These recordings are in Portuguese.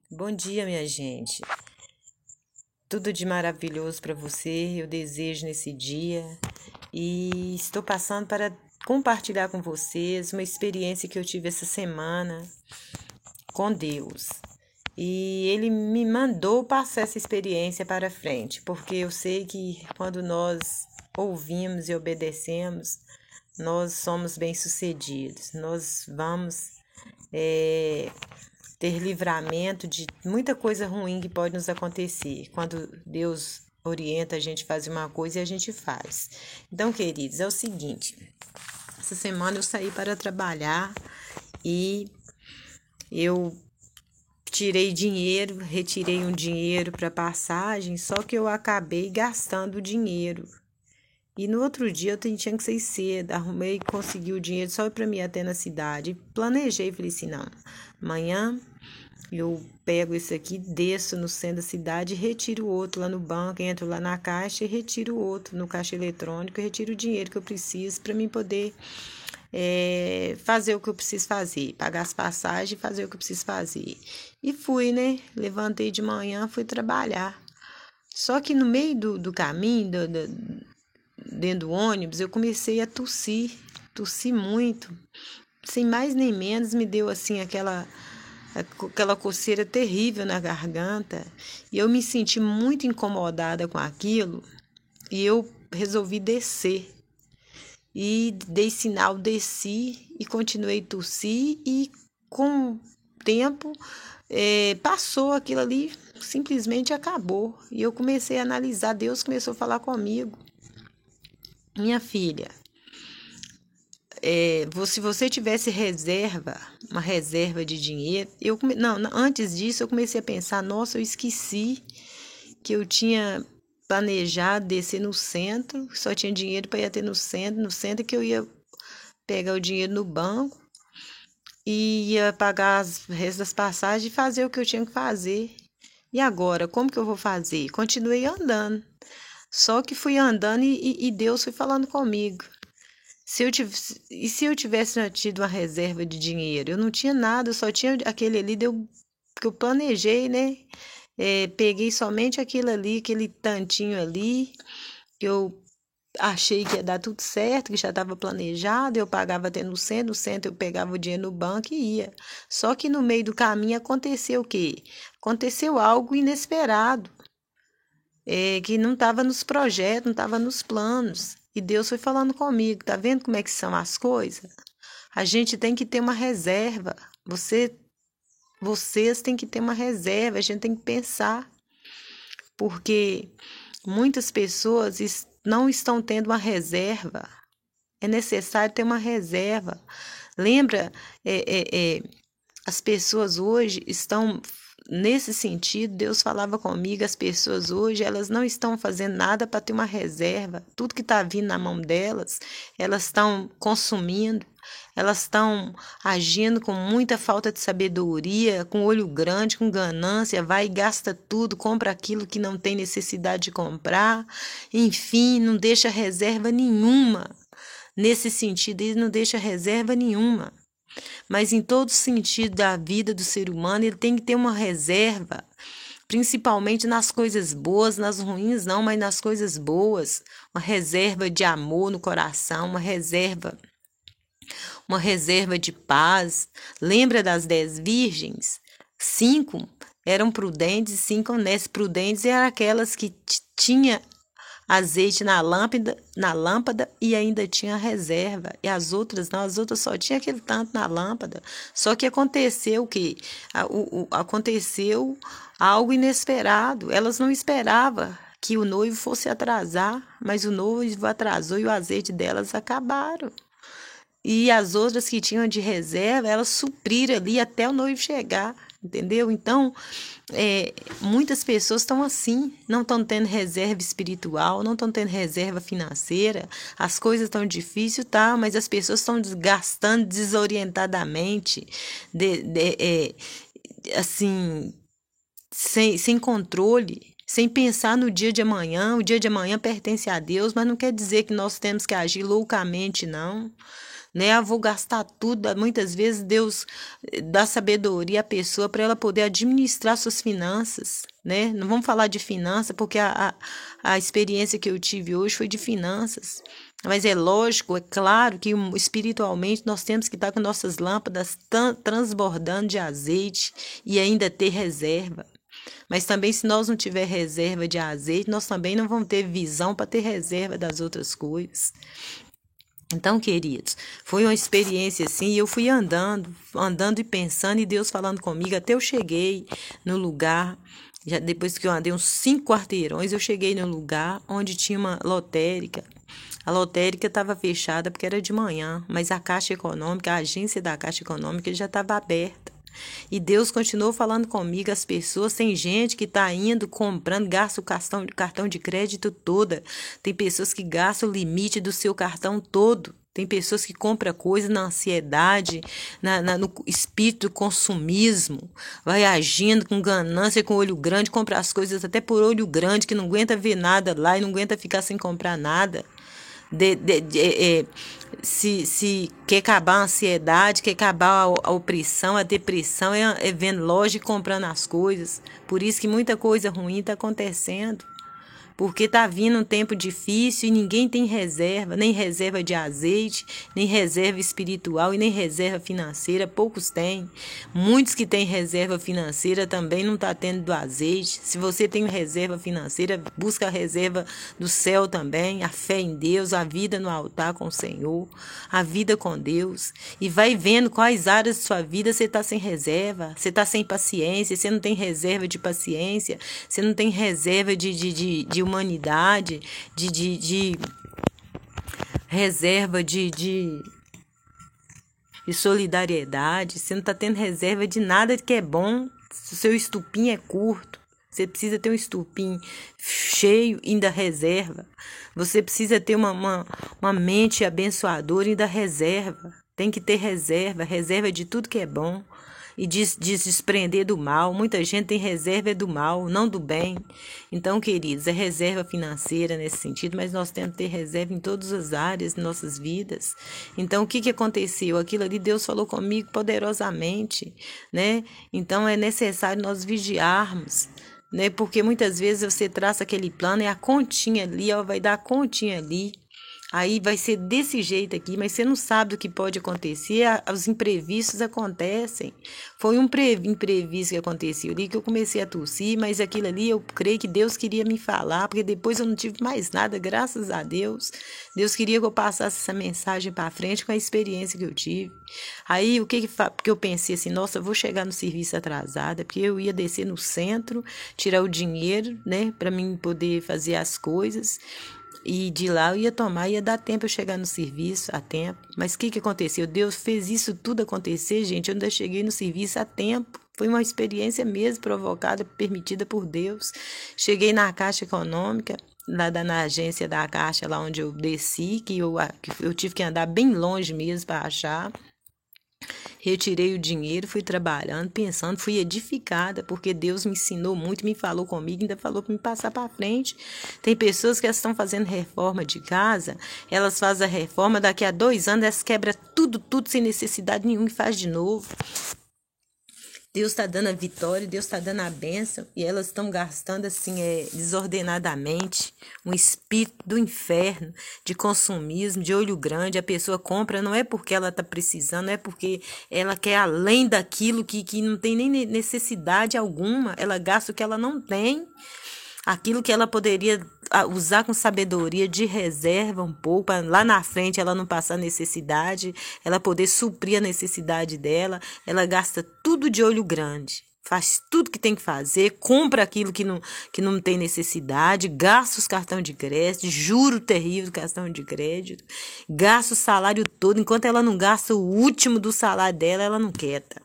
Bom dia, minha gente. Tudo de maravilhoso para você, eu desejo nesse dia. E estou passando para compartilhar com vocês uma experiência que eu tive essa semana com Deus. E ele me mandou passar essa experiência para frente, porque eu sei que quando nós ouvimos e obedecemos, nós somos bem-sucedidos. Nós vamos ter livramento de muita coisa ruim que pode nos acontecer quando Deus orienta a gente a fazer uma coisa e a gente faz. Então, queridos, é o seguinte: essa semana eu saí para trabalhar e eu retirei um dinheiro para passagem, só que eu acabei gastando o dinheiro. E no outro dia eu tinha que sair cedo, arrumei e consegui o dinheiro só para me ir até na cidade. Planejei, falei assim, não, amanhã eu pego isso aqui, desço no centro da cidade e retiro o outro lá no banco, entro lá na caixa e retiro o outro no caixa eletrônico, e retiro o dinheiro que eu preciso para mim poder fazer o que eu preciso fazer, pagar as passagens e fazer o que eu preciso fazer. E fui, né? Levantei de manhã, fui trabalhar. Só que no meio do caminho, dentro do ônibus, eu comecei a tossir muito. Sem mais nem menos, me deu assim aquela coceira terrível na garganta. E eu me senti muito incomodada com aquilo e eu resolvi descer. E dei sinal, desci e continuei a tossir e com o tempo passou aquilo ali, simplesmente acabou. E eu comecei a analisar, Deus começou a falar comigo. Minha filha, se você tivesse uma reserva de dinheiro, antes disso eu comecei a pensar, nossa, eu esqueci que eu tinha planejado descer no centro, só tinha dinheiro para ir até no centro que eu ia pegar o dinheiro no banco e ia pagar as restas das passagens e fazer o que eu tinha que fazer. E agora, como que eu vou fazer? Continuei andando. Só que fui andando e Deus foi falando comigo. Se eu tivesse tido uma reserva de dinheiro? Eu não tinha nada, eu só tinha aquele ali que eu planejei, né? Peguei somente aquilo ali, aquele tantinho ali, que eu achei que ia dar tudo certo, que já estava planejado, eu pagava até no centro eu pegava o dinheiro no banco e ia. Só que no meio do caminho aconteceu o quê? Aconteceu algo inesperado, que não estava nos projetos, não estava nos planos. E Deus foi falando comigo, tá vendo como é que são as coisas? A gente tem que ter uma reserva. Vocês têm que ter uma reserva, a gente tem que pensar, porque muitas pessoas não estão tendo uma reserva. É necessário ter uma reserva. Lembra, as pessoas hoje estão nesse sentido. Deus falava comigo, as pessoas hoje elas não estão fazendo nada para ter uma reserva. Tudo que está vindo na mão delas, elas estão consumindo. Elas estão agindo com muita falta de sabedoria, com olho grande, com ganância, vai e gasta tudo, compra aquilo que não tem necessidade de comprar, enfim, não deixa reserva nenhuma. Nesse sentido, ele não deixa reserva nenhuma. Mas em todo sentido da vida do ser humano, ele tem que ter uma reserva, principalmente nas coisas boas, nas ruins não, mas nas coisas boas. Uma reserva de amor no coração, uma reserva de paz. Lembra das 10 virgens? 5 eram prudentes e 5 honestas. Prudentes eram aquelas que tinha azeite na lâmpada e ainda tinha reserva. E as outras não, as outras só tinha aquele tanto na lâmpada. Só que aconteceu o quê? Aconteceu algo inesperado. Elas não esperavam que o noivo fosse atrasar, mas o noivo atrasou e o azeite delas acabaram. E as outras que tinham de reserva, elas supriram ali até o noivo chegar, entendeu? Então, muitas pessoas estão assim, não estão tendo reserva espiritual, não estão tendo reserva financeira, as coisas estão difíceis, tá? Mas as pessoas estão gastando desorientadamente, assim, sem controle. Sem pensar no dia de amanhã. O dia de amanhã pertence a Deus, mas não quer dizer que nós temos que agir loucamente, não. né? Eu vou gastar tudo. Muitas vezes Deus dá sabedoria à pessoa para ela poder administrar suas finanças, né? Não vamos falar de finanças, porque a experiência que eu tive hoje foi de finanças. Mas é lógico, é claro que espiritualmente nós temos que estar com nossas lâmpadas transbordando de azeite e ainda ter reserva. Mas também, se nós não tiver reserva de azeite, nós também não vamos ter visão para ter reserva das outras coisas. Então, queridos, foi uma experiência assim, e eu fui andando e pensando, e Deus falando comigo, até eu cheguei no lugar, já depois que eu andei uns 5 quarteirões, eu cheguei no lugar onde tinha uma lotérica. A lotérica estava fechada porque era de manhã, mas a Caixa Econômica, a agência da Caixa Econômica já estava aberta. E Deus continuou falando comigo, as pessoas, tem gente que está indo, comprando, gasta o cartão de crédito toda. Tem pessoas que gastam o limite do seu cartão todo. Tem pessoas que compram coisas na ansiedade, no espírito do consumismo, vai agindo com ganância, com olho grande, compra as coisas até por olho grande, que não aguenta ver nada lá e não aguenta ficar sem comprar nada. Se quer acabar a ansiedade, quer acabar a opressão, a depressão, é vendo loja e comprando as coisas. Por isso que muita coisa ruim está acontecendo. Porque está vindo um tempo difícil e ninguém tem reserva, nem reserva de azeite, nem reserva espiritual e nem reserva financeira, poucos têm. Muitos que têm reserva financeira também não estão tendo do azeite. Se você tem reserva financeira, busca a reserva do céu também, a fé em Deus, a vida no altar com o Senhor, a vida com Deus. E vai vendo quais áreas de sua vida você está sem reserva, você está sem paciência, você não tem reserva de paciência, você não tem reserva de humanidade, de reserva de solidariedade. Você não está tendo reserva de nada que é bom. Se o seu estupim é curto, você precisa ter um estupim cheio e ainda reserva. Você precisa ter uma mente abençoadora e ainda reserva. Tem que ter reserva de tudo que é bom. E desprender do mal. Muita gente tem reserva do mal, não do bem. Então, queridos, é reserva financeira nesse sentido, mas nós temos que ter reserva em todas as áreas de nossas vidas. Então, o que aconteceu? Aquilo ali, Deus falou comigo poderosamente, né? Então, é necessário nós vigiarmos, né? Porque muitas vezes você traça aquele plano e a continha ali, ó, vai dar a continha ali. Aí vai ser desse jeito aqui, mas você não sabe o que pode acontecer, os imprevistos acontecem. Foi um imprevisto que aconteceu ali, que eu comecei a tossir, mas aquilo ali eu creio que Deus queria me falar, porque depois eu não tive mais nada, graças a Deus. Deus queria que eu passasse essa mensagem para frente com a experiência que eu tive. Aí porque eu pensei assim, nossa, eu vou chegar no serviço atrasada, porque eu ia descer no centro, tirar o dinheiro, né, para mim poder fazer as coisas. E de lá eu ia tomar, ia dar tempo eu chegar no serviço a tempo. Mas o que aconteceu? Deus fez isso tudo acontecer, gente. Eu ainda cheguei no serviço a tempo. Foi uma experiência mesmo provocada, permitida por Deus. Cheguei na Caixa Econômica, na agência da Caixa, lá onde eu desci, que eu tive que andar bem longe mesmo para achar. Retirei o dinheiro, fui trabalhando, pensando, fui edificada, porque Deus me ensinou muito, me falou comigo, ainda falou para me passar para frente. Tem pessoas que estão fazendo reforma de casa, elas fazem a reforma, daqui a 2 anos elas quebram tudo sem necessidade nenhuma e faz de novo. Deus está dando a vitória, Deus está dando a bênção e elas estão gastando assim desordenadamente, um espírito do inferno, de consumismo, de olho grande. A pessoa compra não é porque ela está precisando, não é porque ela quer além daquilo que não tem nem necessidade alguma, ela gasta o que ela não tem. Aquilo que ela poderia usar com sabedoria de reserva um pouco, para lá na frente ela não passar necessidade, ela poder suprir a necessidade dela, ela gasta tudo de olho grande. Faz tudo que tem que fazer, compra aquilo que não tem necessidade, gasta os cartões de crédito, juro terrível do cartão de crédito, gasta o salário todo, enquanto ela não gasta o último do salário dela, ela não quieta.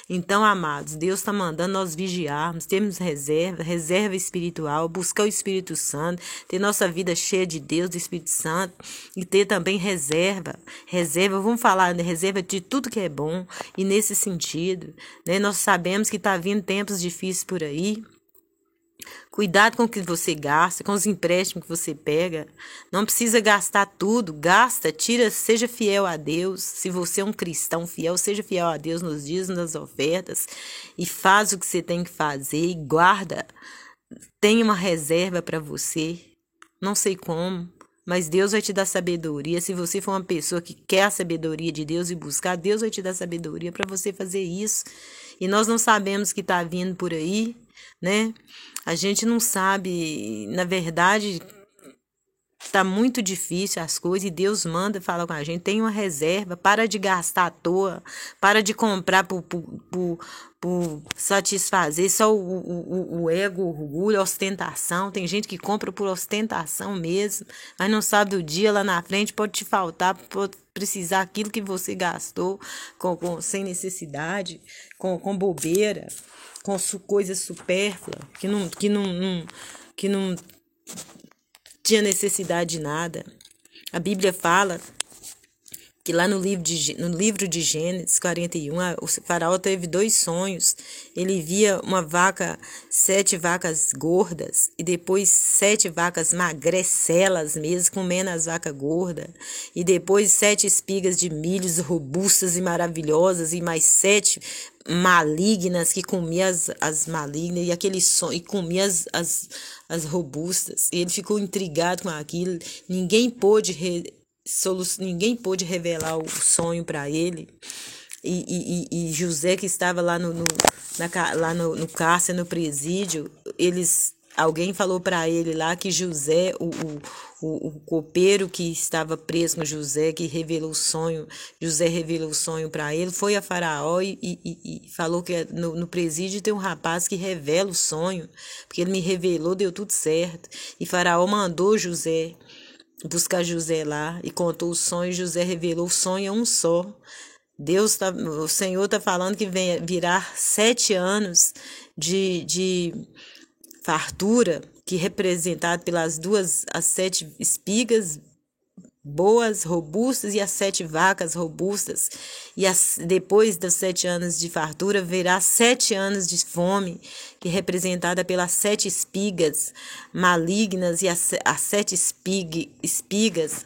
Então, amados, Deus está mandando nós vigiarmos, termos reserva espiritual, buscar o Espírito Santo, ter nossa vida cheia de Deus, do Espírito Santo, e ter também reserva, vamos falar de reserva de tudo que é bom, e nesse sentido, né, nós sabemos que está vindo tempos difíceis por aí. Cuidado com o que você gasta, com os empréstimos que você pega. Não precisa gastar tudo. Gasta, tira, seja fiel a Deus. Se você é um cristão fiel, seja fiel a Deus nos dízimos, nas ofertas. E faz o que você tem que fazer e guarda. Tem uma reserva para você. Não sei como, mas Deus vai te dar sabedoria. Se você for uma pessoa que quer a sabedoria de Deus e buscar, Deus vai te dar sabedoria para você fazer isso. E nós não sabemos o que está vindo por aí, né? A gente não sabe, na verdade, tá muito difícil as coisas e Deus manda falar com a gente. Tem uma reserva, para de gastar à toa, para de comprar por satisfazer só o ego, o orgulho, a ostentação. Tem gente que compra por ostentação mesmo, mas não sabe do dia lá na frente, pode te faltar, pode precisar aquilo que você gastou sem necessidade, com bobeira, com coisa supérflua, que não tinha necessidade de nada. A Bíblia fala que lá no livro de Gênesis 41, o faraó teve 2 sonhos. Ele via 7 vacas gordas e depois 7 vacas magrecelas mesmo, comendo as vacas gordas. E depois 7 espigas de milhos robustas e maravilhosas e mais 7 malignas que comia as malignas e aquele sonho e comia as robustas. E ele ficou intrigado com aquilo. Ninguém pôde revelar o sonho para ele. E José, que estava lá no cárcere, no presídio, alguém falou para ele lá que José, o copeiro que estava preso com José, que revelou o sonho, José revelou o sonho para ele, foi a Faraó e falou que no presídio tem um rapaz que revela o sonho, porque ele me revelou, deu tudo certo. E Faraó mandou José buscar José lá e contou o sonho. José revelou o sonho é um só. O Senhor está falando que virá 7 anos de fartura, que é representado pelas as 7 espigas boas, robustas, e as 7 vacas robustas. E depois dos 7 anos de fartura, virá 7 anos de fome, que é representada pelas 7 espigas malignas e as 7 espigas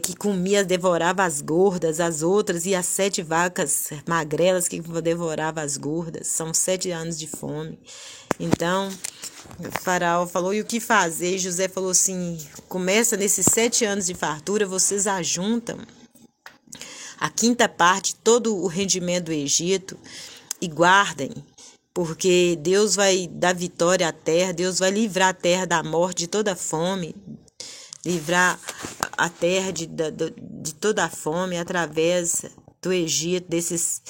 que comia, devorava as gordas, as outras, e as 7 vacas magrelas que devorava as gordas. São 7 anos de fome. Então, o Faraó falou, e o que fazer? E José falou assim, começa nesses 7 anos de fartura, vocês ajuntam a 5ª parte, todo o rendimento do Egito, e guardem, porque Deus vai dar vitória à terra, Deus vai livrar a terra da morte, de toda a fome, livrar a terra de toda a fome através do Egito, desses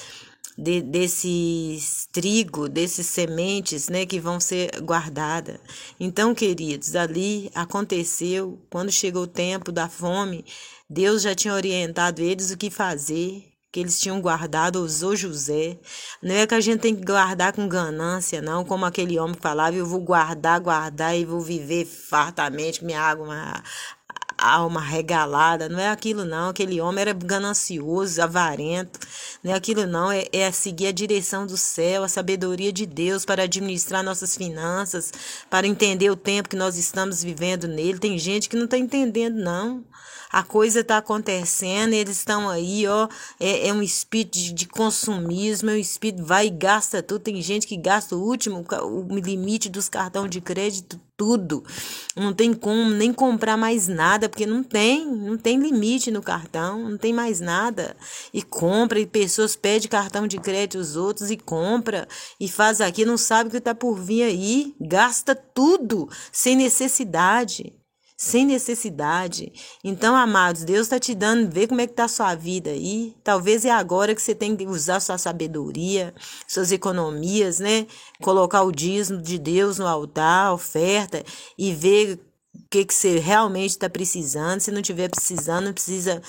trigo, desses sementes, né, que vão ser guardadas. Então, queridos, ali aconteceu, quando chegou o tempo da fome, Deus já tinha orientado eles o que fazer, que eles tinham guardado, usou José. Não é que a gente tem que guardar com ganância, não, como aquele homem falava, eu vou guardar e vou viver fartamente, com minha alma regalada. Não é aquilo não, aquele homem era ganancioso, avarento. Não é aquilo não, é seguir a direção do céu, a sabedoria de Deus para administrar nossas finanças, para entender o tempo que nós estamos vivendo nele. Tem gente que não está entendendo não. A coisa está acontecendo, eles estão aí, ó, é um espírito de consumismo, é um espírito, vai e gasta tudo. Tem gente que gasta o limite dos cartões de crédito, tudo. Não tem como nem comprar mais nada, porque não tem limite no cartão, não tem mais nada. E compra, e pessoas pedem cartão de crédito aos outros e compra, e faz aqui, não sabe o que está por vir aí, gasta tudo, sem necessidade. Sem necessidade. Então, amados, Deus está te dando, vê como é que está a sua vida aí. Talvez é agora que você tem que usar sua sabedoria, suas economias, né? Colocar o dízimo de Deus no altar, oferta, e ver o que você realmente está precisando. Se não estiver precisando, não precisa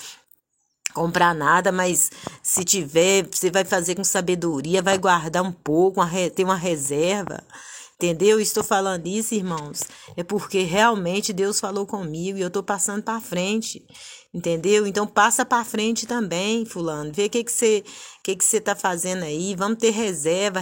comprar nada, mas se tiver, você vai fazer com sabedoria, vai guardar um pouco, ter uma reserva. Entendeu? Estou falando isso, irmãos, é porque realmente Deus falou comigo e eu estou passando para frente. Entendeu? Então passa para frente também, fulano. Vê o que que você tá fazendo aí. Vamos ter reserva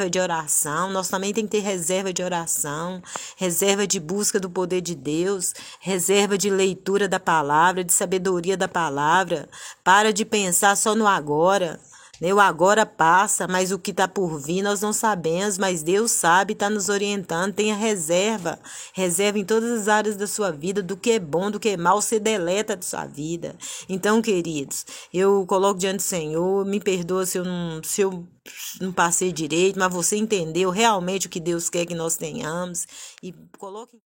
de oração. Nós também tem que ter reserva de oração, reserva de busca do poder de Deus, reserva de leitura da palavra, de sabedoria da palavra. Para de pensar só no agora. Né? O agora passa, mas o que está por vir nós não sabemos, mas Deus sabe, está nos orientando. Tenha reserva, reserva em todas as áreas da sua vida, do que é bom, do que é mal, você deleta da sua vida. Então, queridos, eu coloco diante do Senhor, me perdoa se eu não passei direito, mas você entendeu realmente o que Deus quer que nós tenhamos e coloque